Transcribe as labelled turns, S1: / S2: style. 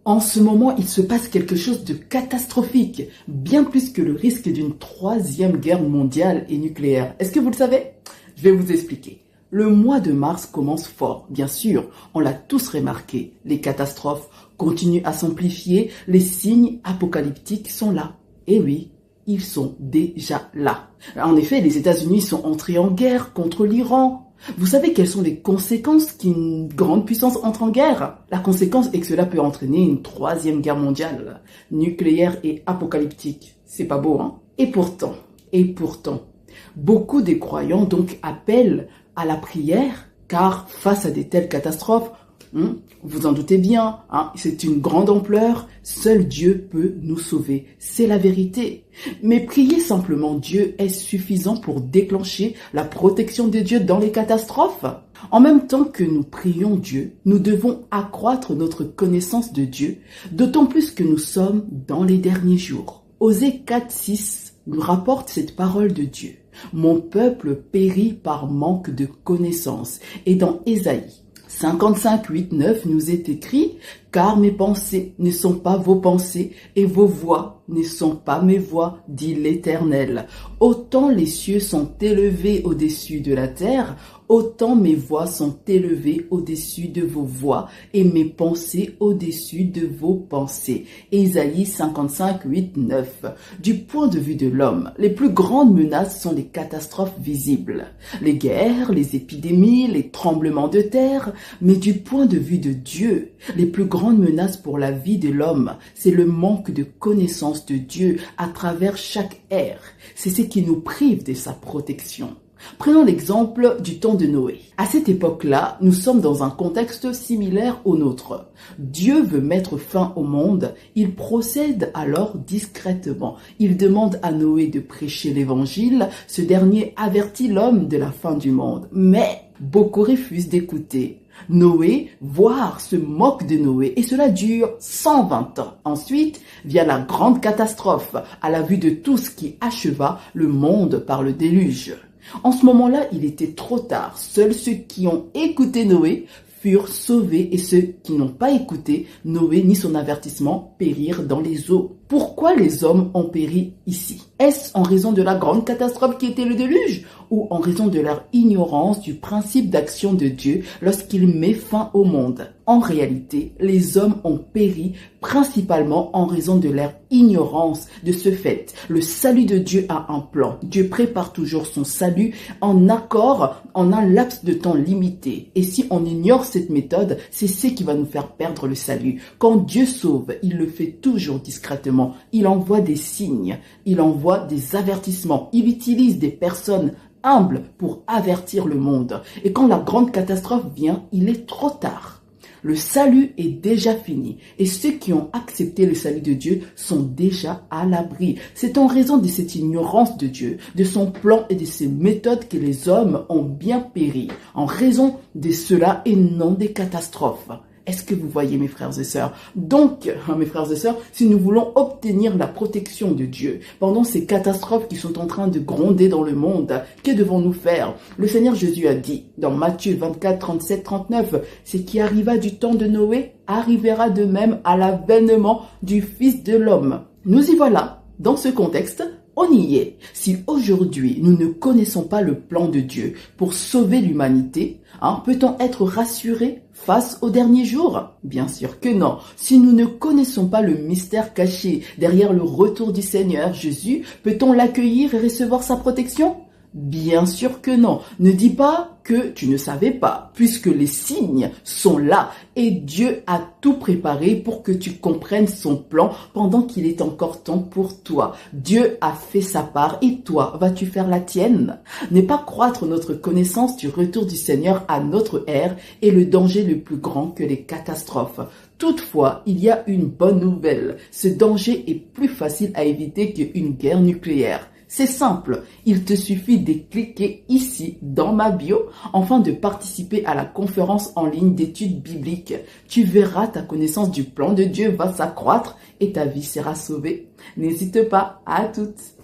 S1: En ce moment, il se passe quelque chose de catastrophique, bien plus que le risque d'une troisième guerre mondiale et nucléaire. Est-ce que vous le savez? Je vais vous expliquer. Le mois de mars commence fort, bien sûr, on l'a tous remarqué. Les catastrophes continuent à s'amplifier, les signes apocalyptiques sont là. Et oui, ils sont déjà là. En effet, les États-Unis sont entrés en guerre contre l'Iran. Vous savez quelles sont les conséquences qu'une grande puissance entre en guerre? La conséquence est que cela peut entraîner une troisième guerre mondiale, nucléaire et apocalyptique. C'est pas beau, hein? Et pourtant, beaucoup des croyants donc appellent à la prière, car face à de telles catastrophes, vous en doutez bien, c'est une grande ampleur, seul Dieu peut nous sauver, c'est la vérité. Mais prier simplement Dieu est suffisant pour déclencher la protection de Dieu dans les catastrophes. En même temps que nous prions Dieu, nous devons accroître notre connaissance de Dieu, d'autant plus que nous sommes dans les derniers jours. Osée 4:6 nous rapporte cette parole de Dieu. Mon peuple périt par manque de connaissance. Et dans Ésaïe 55:8-9 nous est écrit « Car mes pensées ne sont pas vos pensées et vos voix ne sont pas mes voix, dit l'Éternel. Autant les cieux sont élevés au-dessus de la terre, autant mes voix sont élevées au-dessus de vos voix et mes pensées au-dessus de vos pensées. » Ésaïe 55:8-9. Du point de vue de l'homme, les plus grandes menaces sont les catastrophes visibles. Les guerres, les épidémies, les tremblements de terre. Mais du point de vue de Dieu, les plus grandes menaces pour la vie de l'homme, c'est le manque de connaissance de Dieu à travers chaque ère. C'est ce qui nous prive de sa protection. Prenons l'exemple du temps de Noé. À cette époque-là, nous sommes dans un contexte similaire au nôtre. Dieu veut mettre fin au monde, il procède alors discrètement. Il demande à Noé de prêcher l'évangile, ce dernier avertit l'homme de la fin du monde. Mais beaucoup refusent d'écouter. Noé, voire se moque de Noé, et cela dure 120 ans. Ensuite, vient la grande catastrophe, à la vue de tous qui acheva le monde par le déluge. En ce moment-là, il était trop tard. Seuls ceux qui ont écouté Noé furent sauvés et ceux qui n'ont pas écouté Noé ni son avertissement périrent dans les eaux. Pourquoi les hommes ont péri ici? Est-ce en raison de la grande catastrophe qui était le déluge ou en raison de leur ignorance du principe d'action de Dieu lorsqu'il met fin au monde? En réalité, les hommes ont péri principalement en raison de leur ignorance de ce fait. Le salut de Dieu a un plan. Dieu prépare toujours son salut en accord en un laps de temps limité. Et si on ignore cette méthode, c'est ce qui va nous faire perdre le salut. Quand Dieu sauve, il le fait toujours discrètement. Il envoie des signes, il envoie des avertissements, il utilise des personnes humbles pour avertir le monde. Et quand la grande catastrophe vient, il est trop tard. Le salut est déjà fini et ceux qui ont accepté le salut de Dieu sont déjà à l'abri. C'est en raison de cette ignorance de Dieu, de son plan et de ses méthodes que les hommes ont bien péri. En raison de cela et non des catastrophes. Est-ce que vous voyez, mes frères et sœurs? Donc, mes frères et sœurs, si nous voulons obtenir la protection de Dieu pendant ces catastrophes qui sont en train de gronder dans le monde, que devons-nous faire? Le Seigneur Jésus a dit dans Matthieu 24:37-39, « Ce qui arriva du temps de Noé arrivera de même à l'avènement du Fils de l'homme. » Nous y voilà, dans ce contexte. On y est. Si aujourd'hui nous ne connaissons pas le plan de Dieu pour sauver l'humanité, peut-on être rassuré face aux derniers jours? Bien sûr que non. Si nous ne connaissons pas le mystère caché derrière le retour du Seigneur Jésus, peut-on l'accueillir et recevoir sa protection? Bien sûr que non. Ne dis pas que tu ne savais pas, puisque les signes sont là et Dieu a tout préparé pour que tu comprennes son plan pendant qu'il est encore temps pour toi. Dieu a fait sa part et toi, vas-tu faire la tienne? Ne pas croître notre connaissance du retour du Seigneur à notre ère est le danger le plus grand que les catastrophes. Toutefois, il y a une bonne nouvelle. Ce danger est plus facile à éviter qu'une guerre nucléaire. C'est simple, il te suffit de cliquer ici dans ma bio afin de participer à la conférence en ligne d'études bibliques. Tu verras, ta connaissance du plan de Dieu va s'accroître et ta vie sera sauvée. N'hésite pas, à toutes.